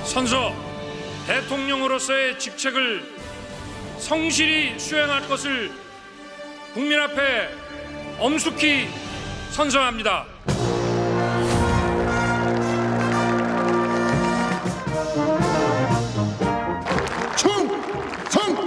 선서 대통령으로서의 직책을 성실히 수행할 것을 국민 앞에 엄숙히 선서합니다. 충성!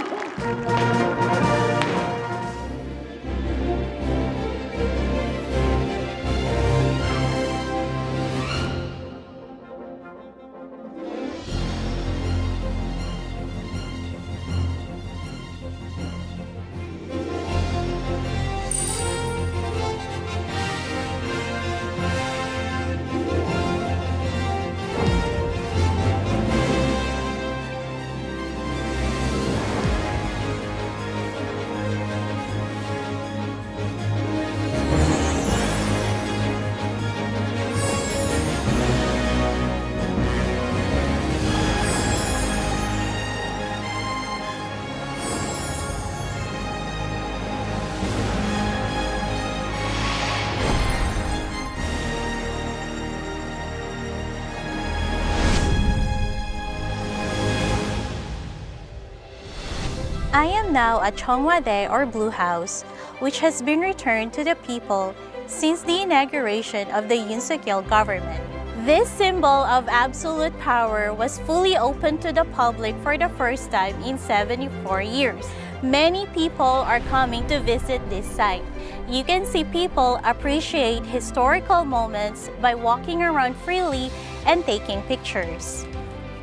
I am now at Cheongwade or Blue House, which has been returned to the people since the inauguration of the Yoon Suk Yeol government. This symbol of absolute power was fully open to the public for the first time in 74 years. Many people are coming to visit this site. You can see people appreciate historical moments by walking around freely and taking pictures.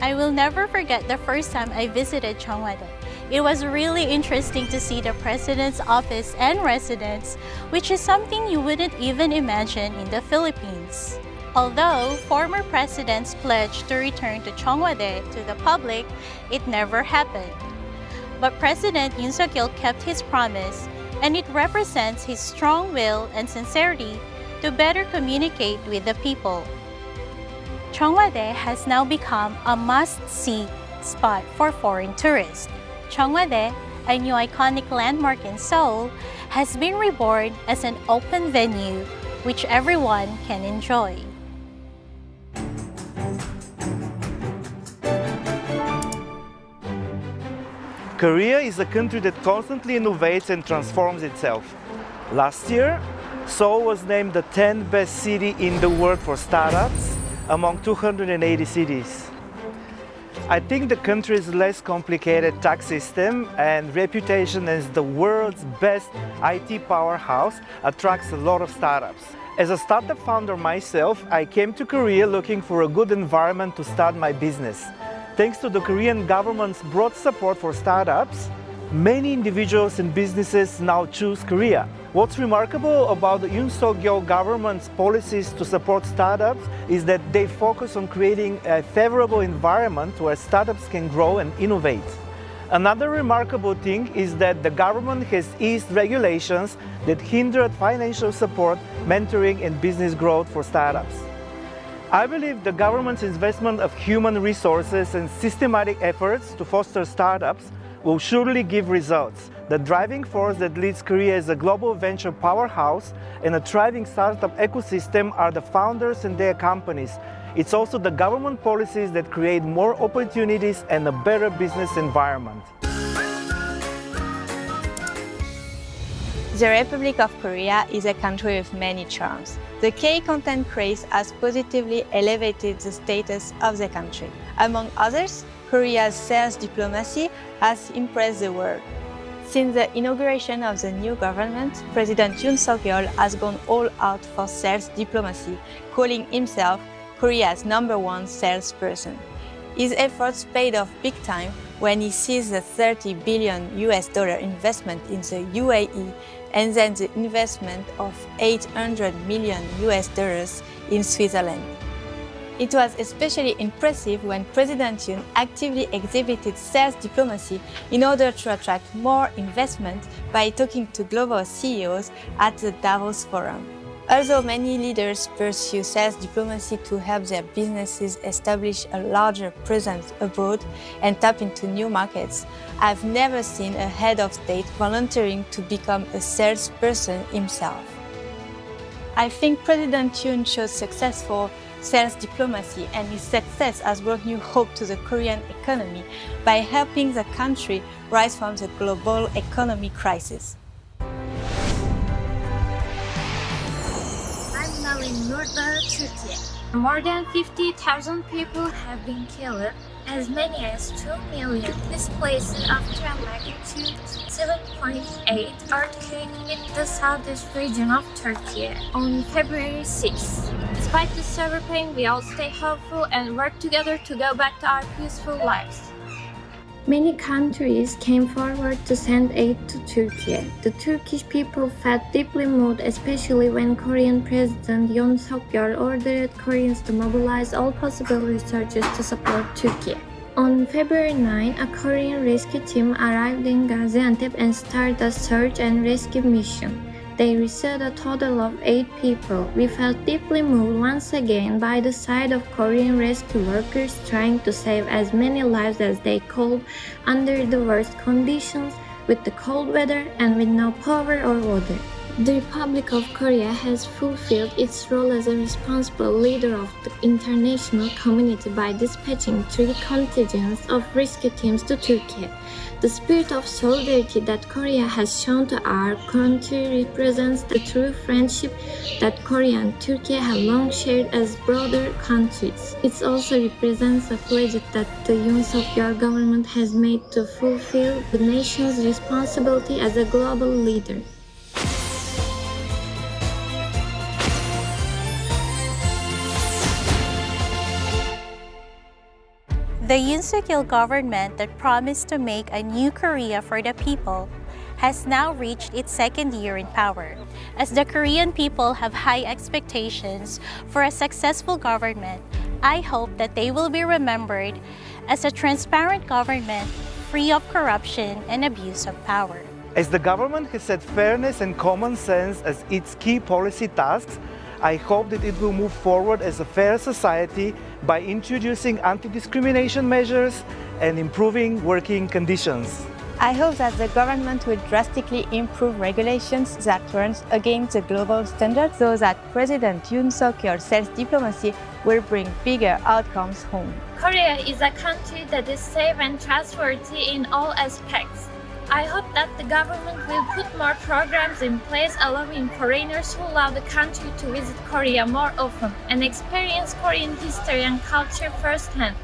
I will never forget the first time I visited Cheongwade. It was really interesting to see the President's office and residence, which is something you wouldn't even imagine in the Philippines. Although former presidents pledged to return to Cheongwade to the public, it never happened. But President Yoon Suk Yeol kept his promise, and it represents his strong will and sincerity to better communicate with the people. Cheongwade has now become a must-see spot for foreign tourists. Cheongwade, a new iconic landmark in Seoul, has been reborn as an open venue which everyone can enjoy. Korea is a country that constantly innovates and transforms itself. Last year, Seoul was named the 10th best city in the world for startups among 280 cities. I think the country's less complicated tax system and reputation as the world's best IT powerhouse attracts a lot of startups. As a startup founder myself, I came to Korea looking for a good environment to start my business. Thanks to the Korean government's broad support for startups, many individuals and businesses now choose Korea. What's remarkable about the Yoon Suk Yeol government's policies to support startups is that they focus on creating a favorable environment where startups can grow and innovate. Another remarkable thing is that the government has eased regulations that hindered financial support, mentoring, and business growth for startups. I believe the government's investment of human resources and systematic efforts to foster startups will surely give results. The driving force that leads Korea as a global venture powerhouse and a thriving startup ecosystem are the founders and their companies. It's also the government policies that create more opportunities and a better business environment. The Republic of Korea is a country with many charms. The K-content craze has positively elevated the status of the country. Among others, Korea's sales diplomacy has impressed the world. Since the inauguration of the new government, President Yoon Suk Yeol has gone all out for sales diplomacy, calling himself Korea's #1 salesperson. His efforts paid off big time when he seized the $30 billion investment in the UAE and then the investment of $800 million in Switzerland. It was especially impressive when President Yoon actively exhibited sales diplomacy in order to attract more investment by talking to global CEOs at the Davos Forum. Although many leaders pursue sales diplomacy to help their businesses establish a larger presence abroad and tap into new markets, I've never seen a head of state volunteering to become a salesperson himself. I think President Yoon chose successful sales diplomacy, and his success has brought new hope to the Korean economy by helping the country rise from the global economic crisis. I'm now in northern Turkey. More than 50,000 people have been killed, as many as 2 million displaced after a magnitude 7.8 earthquake hit the southeast region of Turkey on February 6. Despite the severe pain, we all stay hopeful and work together to go back to our peaceful lives. Many countries came forward to send aid to Turkey. The Turkish people felt deeply moved, especially when Korean President Yoon Suk Yeol ordered Koreans to mobilize all possible resources to support Turkey. On February 9, a Korean rescue team arrived in Gaziantep and started a search and rescue mission. They rescued a total of 8 people. We felt deeply moved once again by the sight of Korean rescue workers trying to save as many lives as they could under the worst conditions, with the cold weather and with no power or water. The Republic of Korea has fulfilled its role as a responsible leader of the international community by dispatching 3 contingents of rescue teams to Turkey. The spirit of solidarity that Korea has shown to our country represents the true friendship that Korea and Turkey have long shared as brother countries. It also represents a pledge that the Yoon Suk Yeol government has made to fulfill the nation's responsibility as a global leader. The Yoon Suk Yeol government that promised to make a new Korea for the people has now reached its 2nd year in power. As the Korean people have high expectations for a successful government, I hope that they will be remembered as a transparent government free of corruption and abuse of power. As the government has set fairness and common sense as its key policy tasks, I hope that it will move forward as a fair society by introducing anti-discrimination measures and improving working conditions. I hope that the government will drastically improve regulations that run against the global standards so that President Yoon Suk Yeol's sales diplomacy will bring bigger outcomes home. Korea is a country that is safe and trustworthy in all aspects. I hope that the government will put more programs in place allowing foreigners who love the country to visit Korea more often and experience Korean history and culture firsthand.